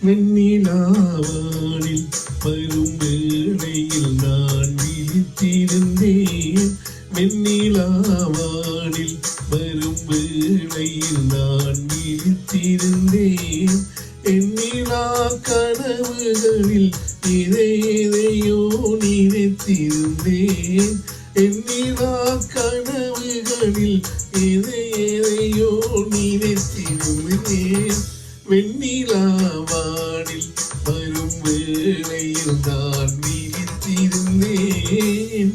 வெண்ணிலாவானில் வரும் வேளையில் நான் விழித்திருந்தேன். வெண்ணிலாவானில் வரும் வேளையில் நான் விழித்திருந்தேன். எண்ணிலா கனவுகளில் எதையோ நினைத்திருந்தேன். எண்ணிலா கனவுகளில் எதையோ நினைத்திருந்தேன். வெண்ணிலாவானில் வரும் வேளையில் நான் விழித்திருந்தேன்.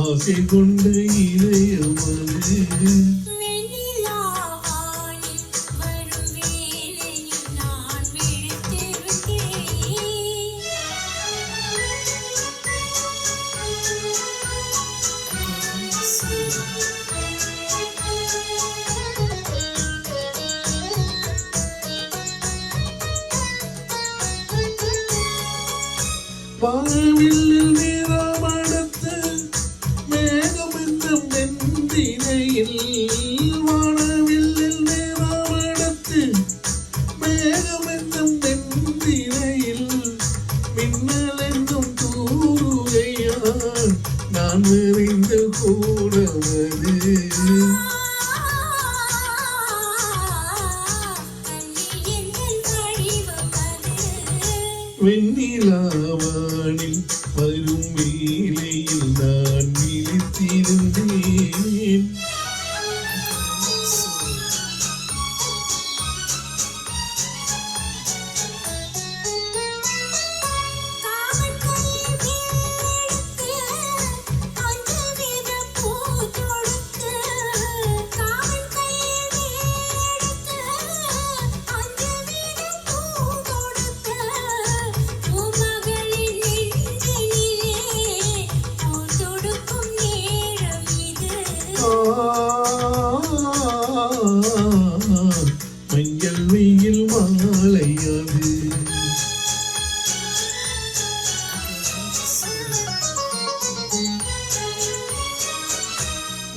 ஆசை கொண்ட இதயமது வானவில்லில் நிறமடுத்து மேகமென்றும் வெந்தினையில். வானவில்லில் நிறமடுத்து மேகமென்றும் வெந்தினையில். மின்னல் என்னும் தூருகையால் நான் விரைந்து கூடவது. வெண்ணிலாவானில் வரும் வேளையில் நான் விழித்திருந்தேன். மஞ்சள் வெயில் மாலையாது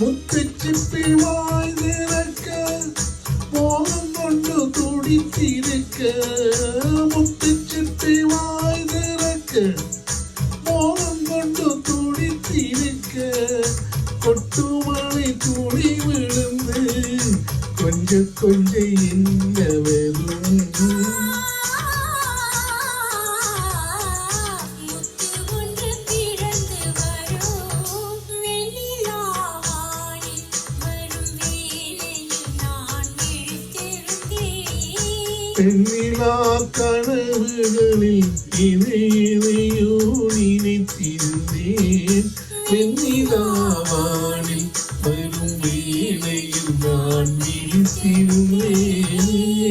முத்துச்சிப்பி வாய் திறக்க மோகம் கொண்டு துடித்திருக்க. முத்துச்சிப்பி வாய் திறக்க மோகம் கொண்டு துடித்திருக்க. கொட்டுமலை துளி விழுந்து கொஞ்ச கொஞ்ச என்ன வரும். பெண்ணிலா கனவுகளில் இதையோ நினைத்திருந்தேன். வெண்ணிலாவானில் வரும் வேளையில் நான் விழித்திருந்தேன்.